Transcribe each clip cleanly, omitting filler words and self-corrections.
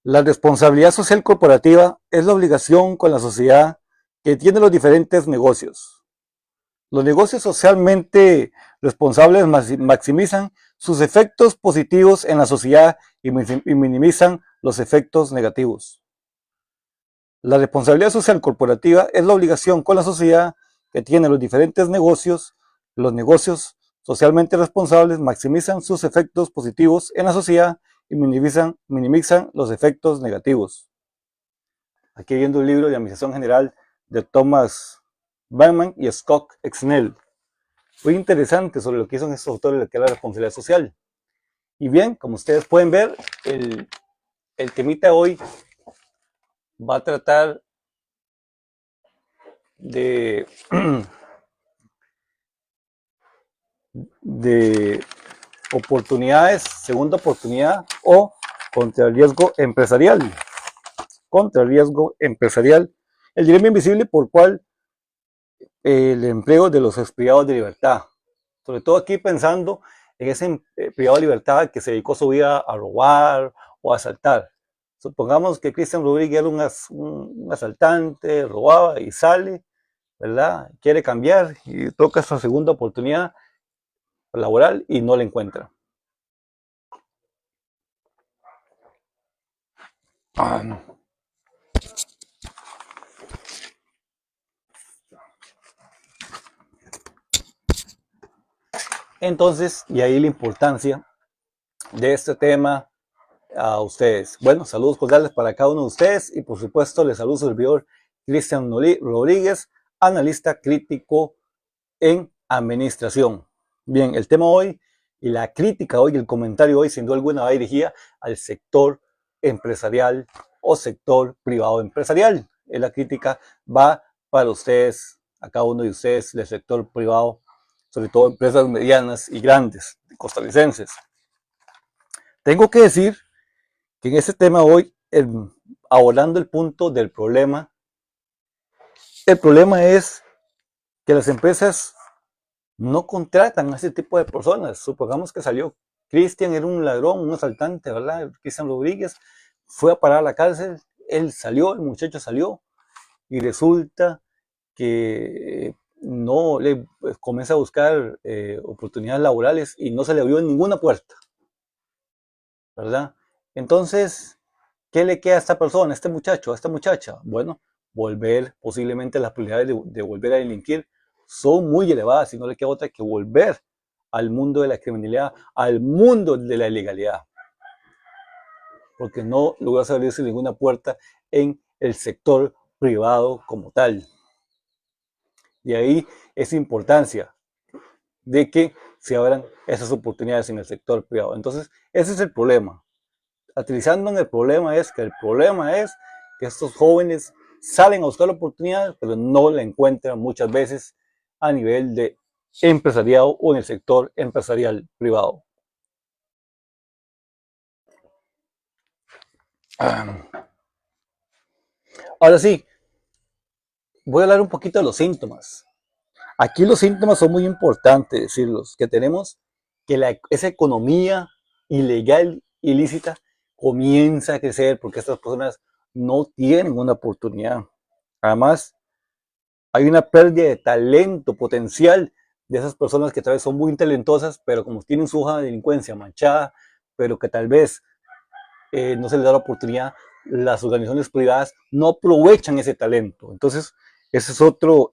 La responsabilidad social corporativa es la obligación con la sociedad que tienen los diferentes negocios. Los negocios socialmente responsables maximizan sus efectos positivos en la sociedad y minimizan los efectos negativos. La responsabilidad social corporativa es la obligación con la sociedad que tiene los diferentes negocios. Los negocios socialmente responsables maximizan sus efectos positivos en la sociedad y minimizan los efectos negativos. Aquí viendo un libro de Administración General de Thomas Baumann y Scott Exnell. Muy interesante sobre lo que hizo estos autores de la responsabilidad social. Y bien, como ustedes pueden ver, el temita hoy va a tratar de, de oportunidades, segunda oportunidad o contra el riesgo empresarial. Contra el riesgo empresarial, el dilema invisible por cual el empleo de los exprivados de libertad. Sobre todo aquí pensando en ese privado de libertad que se dedicó su vida a robar o a asaltar. Supongamos que Cristian Rodríguez era un asaltante, robaba y sale, ¿verdad? Quiere cambiar y toca esa segunda oportunidad laboral y no la encuentra. Entonces, y ahí la importancia de este tema a ustedes. Bueno, saludos cordiales para cada uno de ustedes y por supuesto les saludo su servidor Cristian Rodríguez, analista crítico en administración. Bien, el tema hoy y la crítica hoy, el comentario hoy sin duda alguna va dirigida al sector empresarial o sector privado empresarial. La crítica va para ustedes, a cada uno de ustedes del sector privado, sobre todo empresas medianas y grandes, costarricenses. Tengo que decir que en este tema hoy, abordando el punto del problema, el problema es que las empresas no contratan a ese tipo de personas. Supongamos que salió Cristian, era un ladrón, un asaltante, ¿verdad? Cristian Rodríguez fue a parar a la cárcel, él salió, el muchacho salió y resulta que no le comienza a buscar oportunidades laborales y no se le abrió ninguna puerta, ¿verdad? Entonces, ¿qué le queda a esta persona, a este muchacho, a esta muchacha? Bueno, volver, posiblemente las probabilidades de volver a delinquir son muy elevadas y no le queda otra que volver al mundo de la criminalidad, al mundo de la ilegalidad, porque no logra abrirse ninguna puerta en el sector privado como tal. Y ahí es importancia de que se abran esas oportunidades en el sector privado. Entonces, ese es el problema. Aterrizando en el problema es que estos jóvenes salen a buscar la oportunidad, pero no la encuentran muchas veces a nivel de empresariado o en el sector empresarial privado. Ahora sí, voy a hablar un poquito de los síntomas. Aquí los síntomas son muy importantes decirlos, que tenemos que esa economía ilegal, ilícita, comienza a crecer porque estas personas no tienen una oportunidad. Además, hay una pérdida de talento potencial de esas personas que tal vez son muy talentosas, pero como tienen su hoja de delincuencia manchada, pero que tal vez no se les da la oportunidad, las organizaciones privadas no aprovechan ese talento. Entonces, ese es otro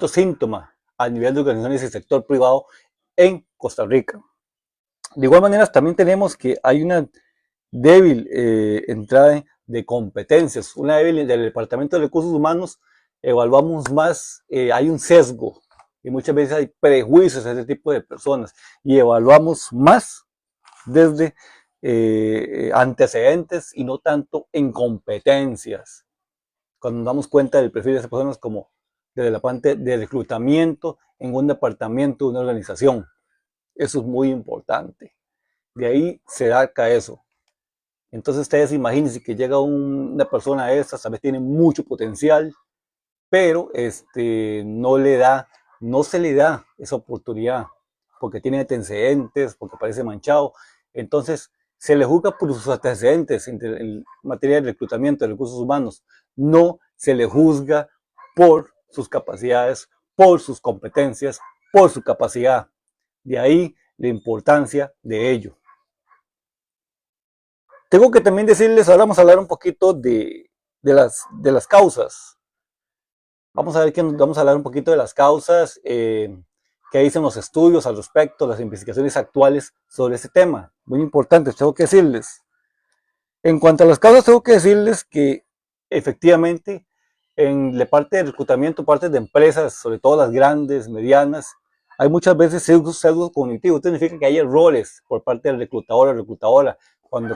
síntoma a nivel de organizaciones del sector privado en Costa Rica. De igual manera, también tenemos que hay una débil entrada de competencias, una débil del Departamento de Recursos Humanos, evaluamos más, hay un sesgo y muchas veces hay prejuicios a ese tipo de personas y evaluamos más desde antecedentes y no tanto en competencias. Cuando nos damos cuenta del perfil de esas personas como desde la parte de reclutamiento en un departamento de una organización. Eso es muy importante. De ahí se da eso. Entonces ustedes imagínense que llega una persona a esta, tal vez tiene mucho potencial, pero no se le da esa oportunidad, porque tiene antecedentes, porque parece manchado, Entonces, se le juzga por sus antecedentes en materia de reclutamiento de recursos humanos, no se le juzga por sus capacidades, por sus competencias, por su capacidad. De ahí la importancia de ello. Tengo que también decirles, ahora vamos a hablar un poquito de las causas. Vamos a hablar un poquito de las causas que dicen los estudios al respecto, las investigaciones actuales sobre ese tema. Muy importante, tengo que decirles. En cuanto a las causas, tengo que decirles que efectivamente en la parte de reclutamiento, parte de empresas, sobre todo las grandes, medianas, hay muchas veces sesgos cognitivos. Esto significa que hay errores por parte del reclutador o reclutadora cuando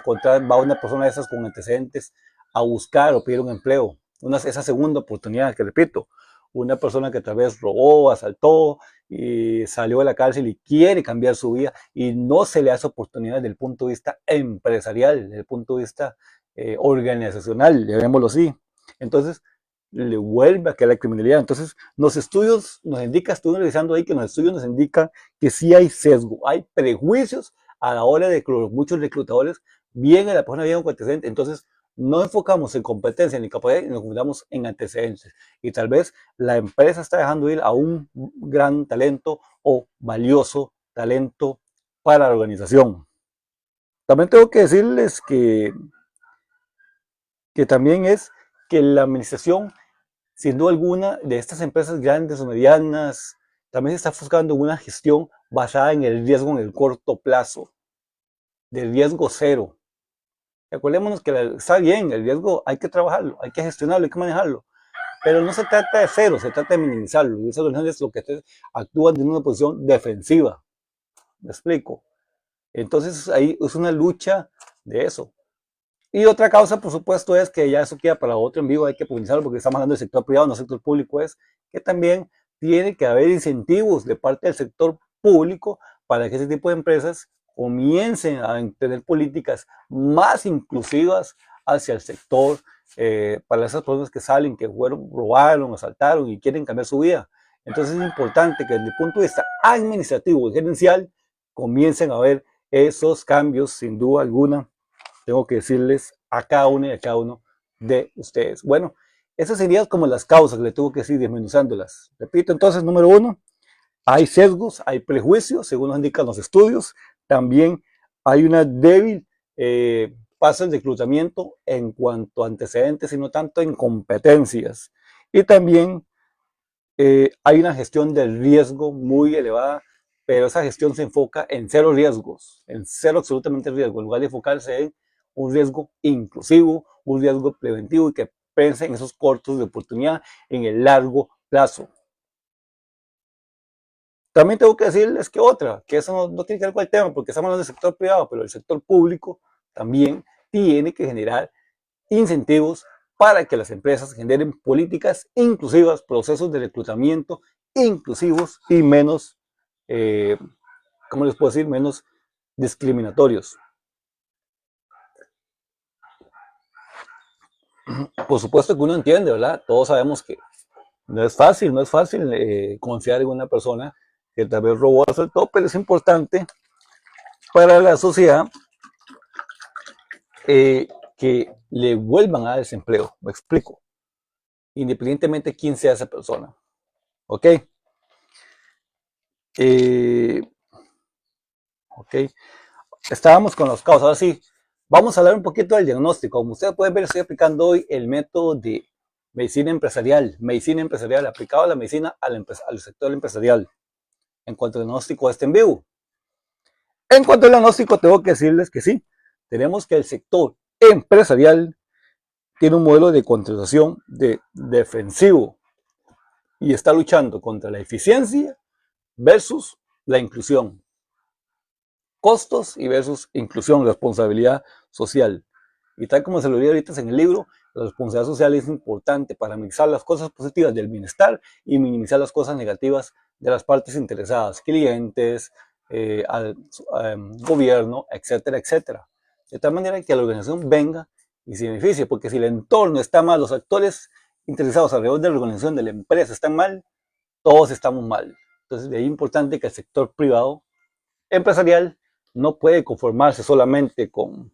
va una persona de esas con antecedentes a buscar o pedir un empleo. Esa segunda oportunidad, que repito, una persona que tal vez robó, asaltó y salió de la cárcel y quiere cambiar su vida y no se le hace oportunidad desde el punto de vista empresarial, desde el punto de vista organizacional, llamémoslo así. Entonces, le vuelve a quedar la criminalidad. Entonces, los estudios nos indican, estoy analizando ahí que los estudios nos indican que sí hay sesgo, hay prejuicios a la hora de que muchos reclutadores vienen a la persona bien con antecedentes. Entonces, no enfocamos en competencia ni capacidad, nos enfocamos en antecedentes. Y tal vez la empresa está dejando ir a un gran talento o valioso talento para la organización. También tengo que decirles que también es que la administración, sin duda alguna, de estas empresas grandes o medianas, también se está buscando una gestión basada en el riesgo en el corto plazo, del riesgo cero. Recordémonos que está bien, el riesgo hay que trabajarlo, hay que gestionarlo, hay que manejarlo, pero no se trata de cero, se trata de minimizarlo. Y esas organizaciones lo que actúan en una posición defensiva. ¿Me explico? Entonces ahí es una lucha de eso. Y otra causa, por supuesto, es que ya eso queda para otro en vivo, hay que publicarlo porque estamos hablando del sector privado, no del sector público, es que también tiene que haber incentivos de parte del sector público para que ese tipo de empresas comiencen a tener políticas más inclusivas hacia el sector, para esas personas que salen, que robaron, asaltaron y quieren cambiar su vida. Entonces es importante que desde el punto de vista administrativo y gerencial comiencen a haber esos cambios, sin duda alguna. Tengo que decirles a cada uno y a cada uno de ustedes. Bueno, esas serían como las causas que le tuve que decir, desmenuzándolas. Repito, entonces, número uno, hay sesgos, hay prejuicios, según nos indican los estudios. También hay una débil paso de reclutamiento en cuanto a antecedentes y no tanto en competencias. Y también hay una gestión del riesgo muy elevada, pero esa gestión se enfoca en cero riesgos, en cero absolutamente riesgo, en lugar de enfocarse en un riesgo inclusivo, un riesgo preventivo y que piense en esos cortos de oportunidad en el largo plazo. También tengo que decirles que otra, que eso no tiene que ver con el tema, porque estamos hablando del sector privado, pero el sector público también tiene que generar incentivos para que las empresas generen políticas inclusivas, procesos de reclutamiento inclusivos y menos, ¿cómo les puedo decir? Menos discriminatorios. Por supuesto que uno entiende, ¿verdad? Todos sabemos que no es fácil confiar en una persona que tal vez robó, asaltó, pero es importante para la sociedad que le vuelvan a dar desempleo. Me explico. Independientemente de quién sea esa persona. ¿Ok? Ok. Estábamos con los casos. Ahora sí, vamos a hablar un poquito del diagnóstico. Como ustedes pueden ver, estoy aplicando hoy el método de medicina empresarial aplicado a la medicina al sector empresarial. En cuanto al diagnóstico, este en vivo. En cuanto al diagnóstico, tengo que decirles que sí, tenemos que el sector empresarial tiene un modelo de contratación defensivo y está luchando contra la eficiencia versus la inclusión. Costos y versus inclusión, responsabilidad social. Y tal como se lo leí ahorita en el libro, la responsabilidad social es importante para minimizar las cosas positivas del bienestar y minimizar las cosas negativas de las partes interesadas, clientes, al gobierno, etcétera, etcétera. De tal manera que la organización venga y se beneficie, porque si el entorno está mal, los actores interesados alrededor de la organización, de la empresa, están mal, todos estamos mal. Entonces, de ahí es importante que el sector privado, empresarial, no puede conformarse solamente con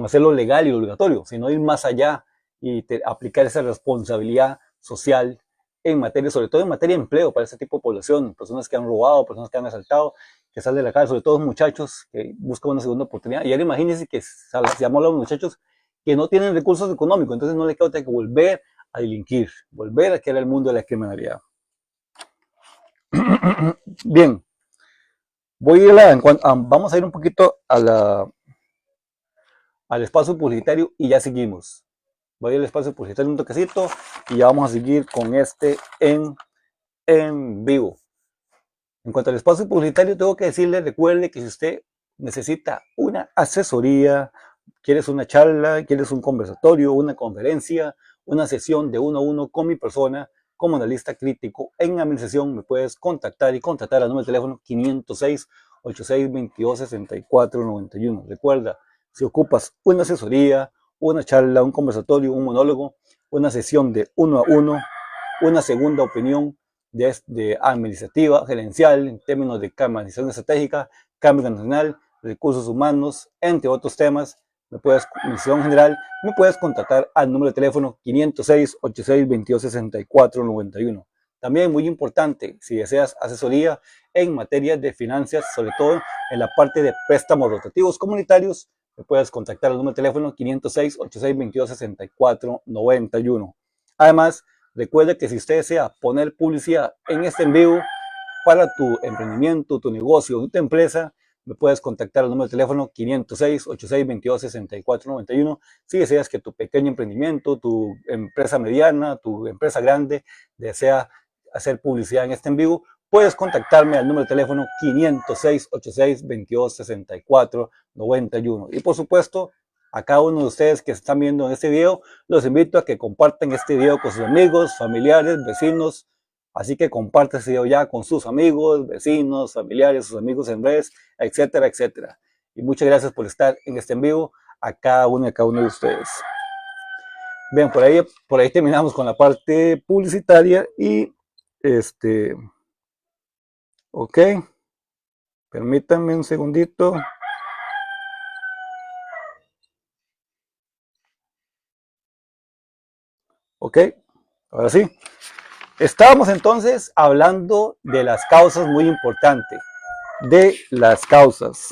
hacerlo legal y obligatorio, sino ir más allá y aplicar esa responsabilidad social en materia, sobre todo en materia de empleo para ese tipo de población, personas que han robado, personas que han asaltado, que salen de la calle, sobre todo muchachos que buscan una segunda oportunidad. Y ahora imagínense que se llamó a los muchachos que no tienen recursos económicos, entonces no les queda otra que volver a delinquir, volver a crear el mundo de la criminalidad. Bien, vamos a ir un poquito al espacio publicitario y ya seguimos. Voy al espacio publicitario un toquecito y ya vamos a seguir con este en vivo. En cuanto al espacio publicitario, tengo que decirle, recuerde que si usted necesita una asesoría, quieres una charla, quieres un conversatorio, una conferencia, una sesión de 1 a 1 con mi persona, como analista crítico en administración, me puedes contactar y contratar al número de teléfono 506-8622-6491. Recuerda, si ocupas una asesoría, una charla, un conversatorio, un monólogo, una sesión de 1 a 1, una segunda opinión de administrativa, gerencial, en términos de administración estratégica, cambio organizacional, recursos humanos, entre otros temas, misión general, me puedes contactar al número de teléfono 506-8622-6491. También muy importante, si deseas asesoría en materia de finanzas, sobre todo en la parte de préstamos rotativos comunitarios, me puedes contactar al número de teléfono 506-8622-6491. Además, recuerda que si usted desea poner publicidad en este en vivo para tu emprendimiento, tu negocio o tu empresa, me puedes contactar al número de teléfono 506-8622-6491 si deseas que tu pequeño emprendimiento, tu empresa mediana, tu empresa grande desea hacer publicidad en este en vivo. Puedes contactarme al número de teléfono 506-8622-6491. Y por supuesto, a cada uno de ustedes que están viendo en este video, los invito a que compartan este video con sus amigos, familiares, vecinos. Así que comparte este video ya con sus amigos, vecinos, familiares, sus amigos en redes, etcétera, etcétera. Y muchas gracias por estar en este en vivo a cada uno y a cada uno de ustedes. Bien, por ahí terminamos con la parte publicitaria y ok, permítanme un segundito. Ok, ahora sí. Estábamos entonces hablando de las causas, muy importante, de las causas.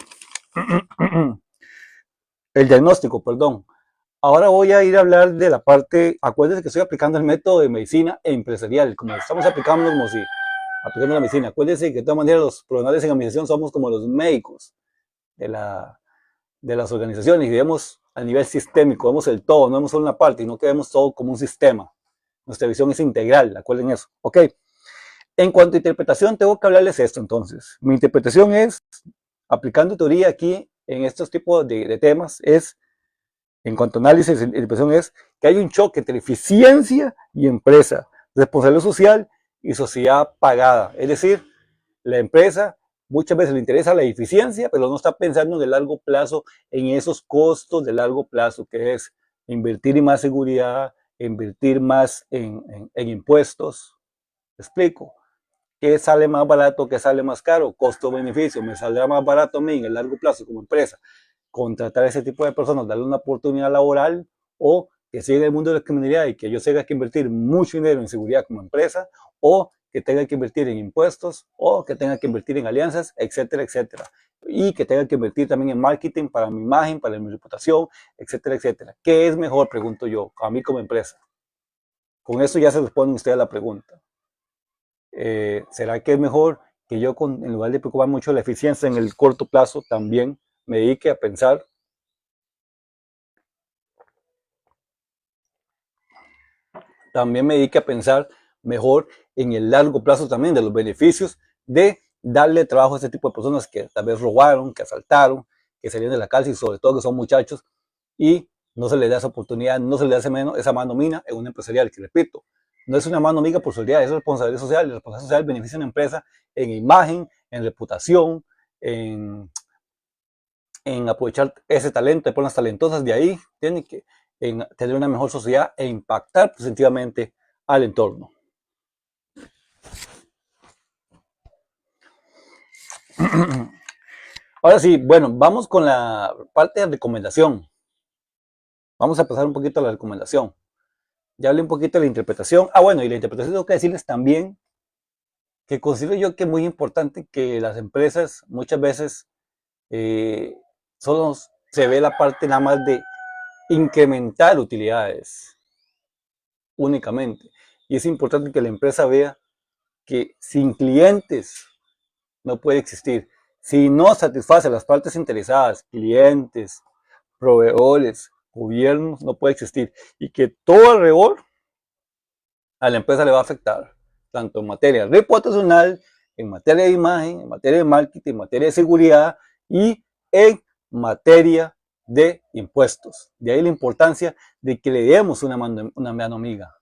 El diagnóstico, perdón. Ahora voy a ir a hablar de la parte, acuérdense que estoy aplicando el método de medicina empresarial, como estamos aplicando como si aplicando la medicina. Acuérdense que de todas maneras los profesionales en administración somos como los médicos de las organizaciones y vemos a nivel sistémico, vemos el todo, no vemos solo una parte, sino que vemos todo como un sistema. Nuestra visión es integral, acuerden eso. Ok. En cuanto a interpretación, tengo que hablarles esto entonces. Mi interpretación es, aplicando teoría aquí en estos tipos de temas, es, en cuanto a análisis, interpretación es que hay un choque entre eficiencia y empresa, responsabilidad social y sociedad pagada. Es decir, la empresa muchas veces le interesa la eficiencia, pero no está pensando en el largo plazo, en esos costos de largo plazo, que es invertir en más seguridad, invertir más en impuestos. ¿Me explico? ¿Qué sale más barato? ¿Qué sale más caro? Costo-beneficio. ¿Me saldrá más barato a mí en el largo plazo como empresa contratar a ese tipo de personas, darle una oportunidad laboral o que siga en el mundo de la criminalidad y que yo tenga que invertir mucho dinero en seguridad como empresa o que tenga que invertir en impuestos o que tenga que invertir en alianzas, etcétera, etcétera? Y que tenga que invertir también en marketing para mi imagen, para mi reputación, etcétera, etcétera. ¿Qué es mejor? Pregunto yo, a mí como empresa. Con eso ya se responde usted a la pregunta. ¿Será que es mejor que yo, en lugar de preocupar mucho la eficiencia en el corto plazo, también me dedique a pensar mejor en el largo plazo también de los beneficios de darle trabajo a este tipo de personas que tal vez robaron, que asaltaron, que salieron de la cárcel y sobre todo que son muchachos y no se les da esa oportunidad, no se les da esa mano mina en un empresarial, que repito, no es una mano amiga por solidaridad, es responsabilidad social. La responsabilidad social beneficia a una empresa en imagen, en reputación, en aprovechar ese talento de personas talentosas. De ahí tienen que en tener una mejor sociedad e impactar positivamente al entorno. Ahora sí, bueno, vamos con la parte de recomendación. Vamos a pasar un poquito a la recomendación. Ya hablé un poquito de la interpretación. Ah, bueno, y la interpretación tengo que decirles también que considero yo que es muy importante que las empresas muchas veces eh, solo se ve la parte nada más de incrementar utilidades únicamente. Y es importante que la empresa vea que sin clientes no puede existir. Si no satisface a las partes interesadas, clientes, proveedores, gobiernos, no puede existir. Y que todo alrededor a la empresa le va a afectar, tanto en materia reputacional, en materia de imagen, en materia de marketing, en materia de seguridad y en materia de impuestos. De ahí la importancia de que le demos una mano amiga,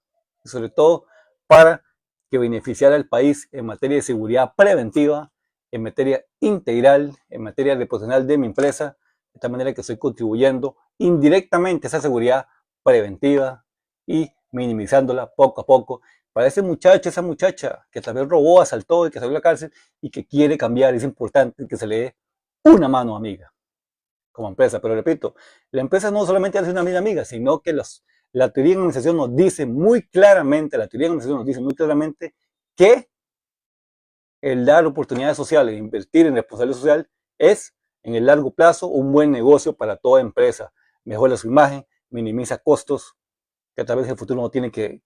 sobre todo para que beneficiara al país en materia de seguridad preventiva, en materia integral, en materia reputacional de mi empresa, de tal manera que estoy contribuyendo indirectamente a esa seguridad preventiva y minimizándola poco a poco para ese muchacho, esa muchacha que tal vez robó, asaltó y que salió de la cárcel y que quiere cambiar. Es importante que se le dé una mano amiga como empresa. Pero repito, la empresa no solamente hace una mano amiga, sino que la teoría de organización nos dice muy claramente, la teoría de organización nos dice muy claramente que el dar oportunidades sociales, invertir en responsabilidad social es en el largo plazo un buen negocio para toda empresa. Mejora su imagen, minimiza costos que tal vez en el futuro no tiene que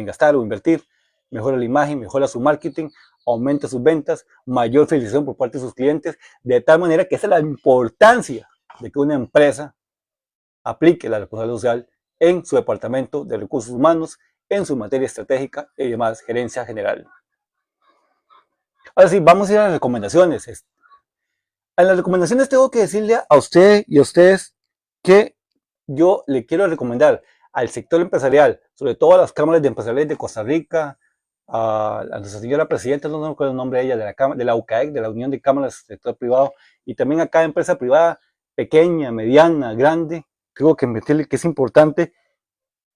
gastar o invertir, mejora la imagen, mejora su marketing, aumenta sus ventas, mayor felicidad por parte de sus clientes, de tal manera que esa es la importancia de que una empresa aplique la responsabilidad social en su departamento de recursos humanos, en su materia estratégica y demás, gerencia general. Ahora sí, vamos a ir a las recomendaciones. En las recomendaciones tengo que decirle a usted y a ustedes que yo le quiero recomendar al sector empresarial, sobre todo a las cámaras de empresariales de Costa Rica, a nuestra señora presidenta, no recuerdo el nombre de ella, de la UCAEC, de la Unión de Cámaras del Sector Privado, y también a cada empresa privada, pequeña, mediana, grande, creo que meterle que es importante,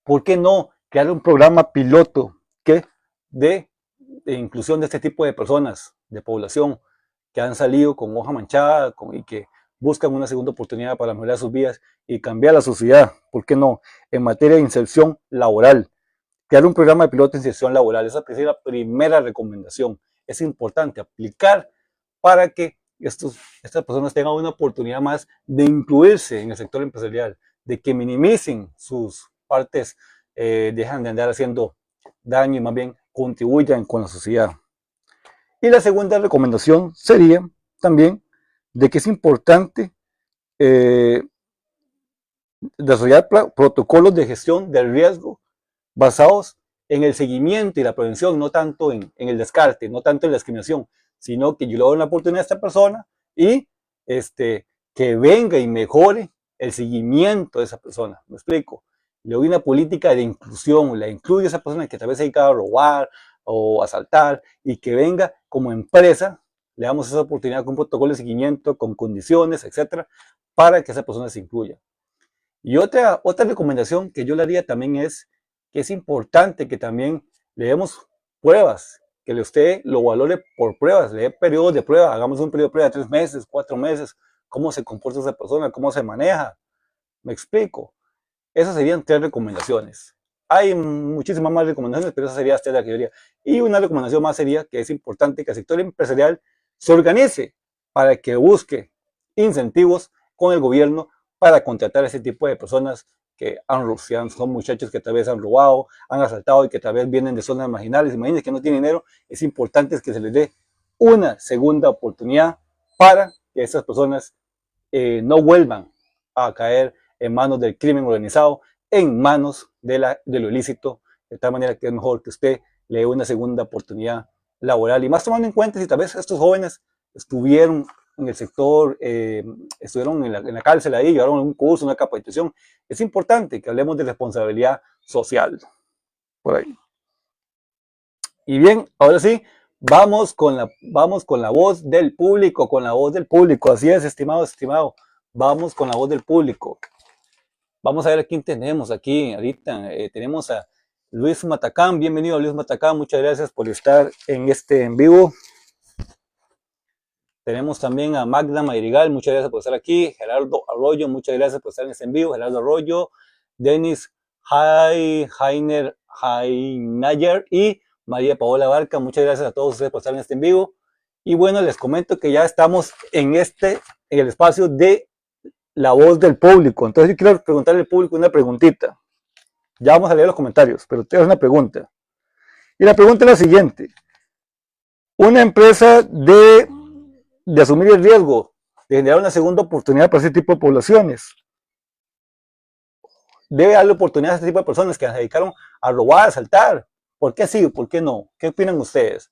¿por qué no crear un programa piloto que de inclusión de este tipo de personas, de población, que han salido con hoja manchada y que buscan una segunda oportunidad para mejorar sus vidas y cambiar la sociedad? ¿Por qué no? En materia de inserción laboral, crear un programa de piloto de inserción laboral. Esa es la primera recomendación. Es importante aplicar para que estas personas tengan una oportunidad más de incluirse en el sector empresarial, de que minimicen sus partes, dejan de andar haciendo daño y más bien contribuyan con la sociedad. Y la segunda recomendación sería también de que es importante desarrollar protocolos de gestión del riesgo basados en el seguimiento y la prevención, no tanto en el descarte, no tanto en la discriminación, sino que yo le doy una oportunidad a esta persona y que venga y mejore el seguimiento de esa persona. ¿Me explico? Le doy una política de inclusión, la incluye a esa persona que tal vez se dedica a robar o asaltar y que venga como empresa, le damos esa oportunidad con un protocolo de seguimiento, con condiciones, etcétera, para que esa persona se incluya. Y otra recomendación que yo le haría también es que es importante que también le demos pruebas, que usted lo valore por pruebas, le dé periodos de prueba, hagamos un periodo de prueba de 3 meses, 4 meses, cómo se comporta esa persona, cómo se maneja. Me explico. Esas serían 3 recomendaciones. Hay muchísimas más recomendaciones, pero esa sería hasta la que yo haría. Y una recomendación más sería que es importante que el sector empresarial se organice para que busque incentivos con el gobierno para contratar a ese tipo de personas que son muchachos que tal vez han robado, han asaltado y que tal vez vienen de zonas marginales. Imagínense que no tienen dinero. Es importante que se les dé una segunda oportunidad para que esas personas no vuelvan a caer en manos del crimen organizado, en manos de lo ilícito, de tal manera que es mejor que usted le dé una segunda oportunidad laboral. Y más tomando en cuenta si tal vez estos jóvenes estuvieron en el sector, estuvieron en la cárcel ahí, llevaron un curso, una capacitación. Es importante que hablemos de responsabilidad social. Por ahí. Y bien, ahora sí, vamos con la voz del público, Así es, estimado. Vamos con la voz del público. Vamos a ver a quién tenemos aquí ahorita. Tenemos a Luis Matacán. Bienvenido, Luis Matacán. Muchas gracias por estar en vivo. Tenemos también a Magda Madrigal, muchas gracias por estar aquí. Gerardo Arroyo, muchas gracias por estar en este en vivo. Gerardo Arroyo, Denis Heiner y María Paola Barca, muchas gracias a todos ustedes por estar en este en vivo. Y bueno, les comento que ya estamos en el espacio de la voz del público. Entonces yo quiero preguntarle al público una preguntita. Ya vamos a leer los comentarios, pero te hago una pregunta. Y la pregunta es la siguiente. Una empresa de asumir el riesgo de generar una segunda oportunidad para ese tipo de poblaciones debe darle oportunidad a este tipo de personas que se dedicaron a robar, a asaltar. ¿Por qué sí? ¿Por qué no? ¿Qué opinan ustedes?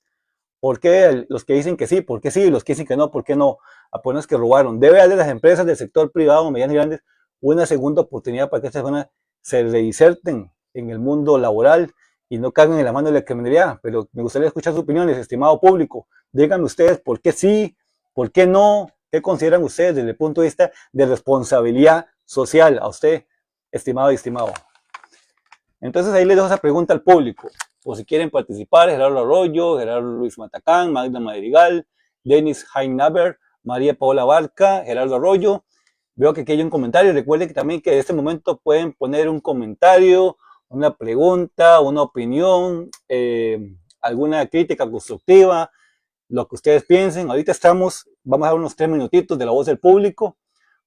¿Por qué los que dicen que sí? ¿Por qué sí? Los que dicen que no, ¿por qué no? A personas que robaron. Debe darle a las empresas del sector privado, medianas y grandes, una segunda oportunidad para que estas personas se reinserten en el mundo laboral y no caigan en la mano de la criminalidad. Pero me gustaría escuchar sus opiniones, estimado público. Díganme ustedes por qué sí, por qué no, qué consideran ustedes desde el punto de vista de responsabilidad social a usted, estimado y estimado. Entonces ahí les dejo esa pregunta al público. O si quieren participar, Gerardo Arroyo, Gerardo Luis Matacán, Magda Madrigal, Denis Heinaber, María Paola Barca, Gerardo Arroyo. Veo que aquí hay un comentario. Recuerden que también que en este momento pueden poner un comentario, una pregunta, una opinión, alguna crítica constructiva, lo que ustedes piensen. Ahorita vamos a dar unos 3 minutitos de la voz del público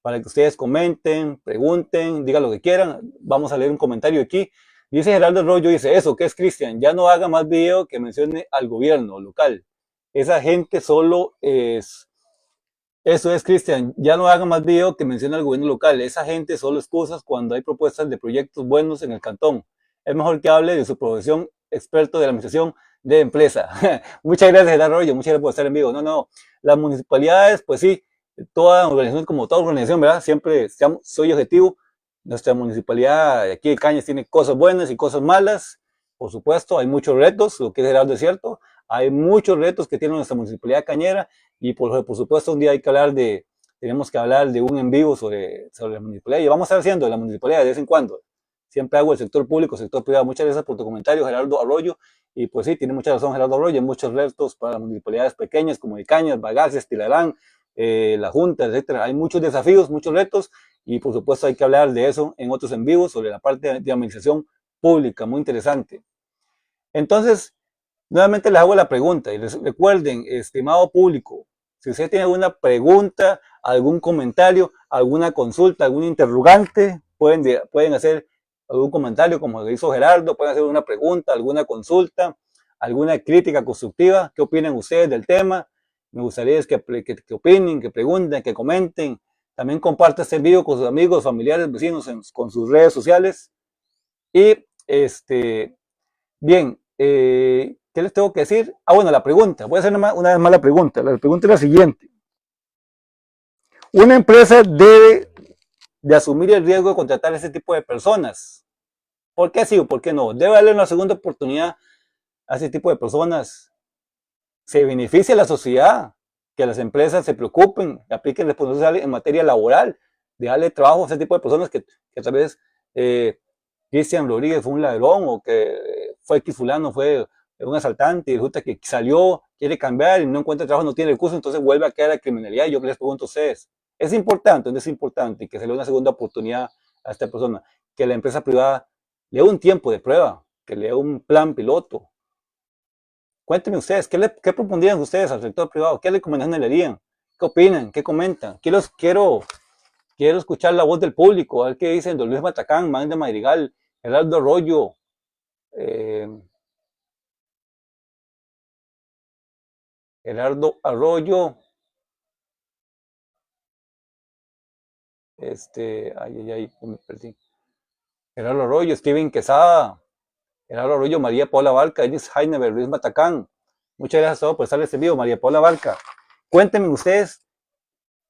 para que ustedes comenten, pregunten, digan lo que quieran. Vamos a leer un comentario aquí. Dice Gerardo Arroyo, dice, eso, ¿qué es Cristian? Ya no haga más video que mencione al gobierno local. Esa gente solo es... Eso es, Cristian, ya no haga más video que mencione al gobierno local. Esa gente solo excusas cuando hay propuestas de proyectos buenos en el cantón. Es mejor que hable de su profesión experto de la administración de empresa. Muchas gracias, Gerardo Arroyo, muchas gracias por estar en vivo. No, las municipalidades, pues sí, toda organización, como toda organización, ¿verdad? Siempre soy objetivo. Nuestra municipalidad aquí de Cañas tiene cosas buenas y cosas malas. Por supuesto, hay muchos retos, lo que es Gerardo es cierto. Hay muchos retos que tiene nuestra municipalidad cañera y por supuesto un día tenemos que hablar de un en vivo sobre la municipalidad y vamos a estar haciendo la municipalidad de vez en cuando. Siempre hago el sector público, el sector privado. Muchas gracias por tu comentario, Gerardo Arroyo. Y pues sí, tiene mucha razón Gerardo Arroyo. Hay muchos retos para las municipalidades pequeñas como de Cañas, Bagaces, Tilarán, la Junta, etcétera. Hay muchos desafíos, muchos retos y por supuesto hay que hablar de eso en otros en vivos sobre la parte de administración pública, muy interesante. Entonces, nuevamente les hago la pregunta y recuerden, estimado público, si usted tiene alguna pregunta, algún comentario, alguna consulta, algún interrogante, pueden hacer algún comentario como lo hizo Gerardo, pueden hacer una pregunta, alguna consulta, alguna crítica constructiva. ¿Qué opinan ustedes del tema? Me gustaría que opinen, que pregunten, que comenten. También compartan este video con sus amigos, familiares, vecinos, con sus redes sociales. Y bien, ¿qué les tengo que decir? Bueno, la pregunta. Voy a hacer una vez más la pregunta. La pregunta es la siguiente. Una empresa debe de asumir el riesgo de contratar a ese tipo de personas. ¿Por qué sí o por qué no? Debe darle una segunda oportunidad a ese tipo de personas. Se beneficia a la sociedad, que las empresas se preocupen, apliquen responsabilidad en materia laboral, de darle trabajo a ese tipo de personas que tal vez Cristian Rodríguez fue un ladrón o que fue X fulano, fue un asaltante y resulta que salió, quiere cambiar y no encuentra trabajo, no tiene recursos, entonces vuelve a caer a la criminalidad. Yo les pregunto a ustedes, ¿es importante o no es importante que se le dé una segunda oportunidad a esta persona? Que la empresa privada le dé un tiempo de prueba, que le dé un plan piloto. Cuéntenme ustedes, ¿qué propondrían ustedes al sector privado? ¿Qué recomendaciones le harían? ¿Qué opinan? ¿Qué comentan? Quiero escuchar la voz del público, a ver qué dicen don Luis Matacán, Magda Madrigal, Gerardo Arroyo, Gerardo Arroyo, me perdí. Gerardo Arroyo, Steven Quesada, Gerardo Arroyo, María Paola Barca, Denis Heineberg, Luis Matacán. Muchas gracias a todos por estar en este video, María Paola Barca. Cuéntenme ustedes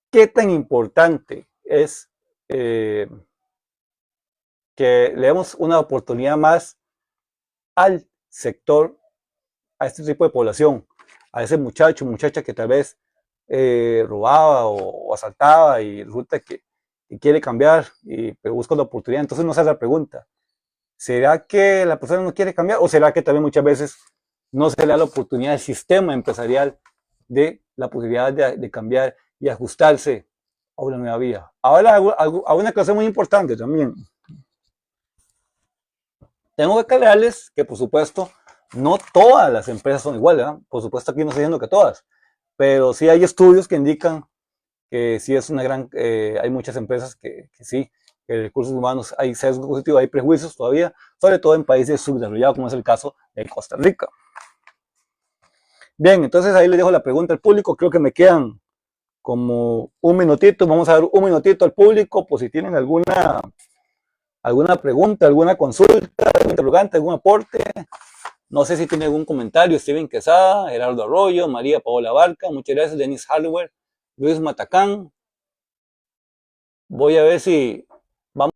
qué tan importante es que le demos una oportunidad más al sector, a este tipo de población, a ese muchacha que tal vez robaba o asaltaba y resulta que quiere cambiar y busca la oportunidad. Entonces nos hace la pregunta, ¿será que la persona no quiere cambiar o será que también muchas veces no se le da la oportunidad al sistema empresarial de la posibilidad de cambiar y ajustarse a una nueva vida. Ahora hago una cosa muy importante también. Tengo que aclararles que, por supuesto, no todas las empresas son iguales, ¿verdad? Por supuesto, aquí no estoy diciendo que todas, pero sí hay estudios que indican que sí es una gran, hay muchas empresas que sí, que en recursos humanos hay sesgo positivo, hay prejuicios todavía, sobre todo en países subdesarrollados, como es el caso de Costa Rica. Bien, entonces ahí les dejo la pregunta al público, creo que me quedan como un minutito, vamos a dar un minutito al público, por si tienen alguna pregunta, alguna consulta, algún interrogante, algún aporte. No sé si tiene algún comentario, Steven Quesada, Gerardo Arroyo, María Paola Barca, muchas gracias, Denis Hardware, Luis Matacán. Voy a ver si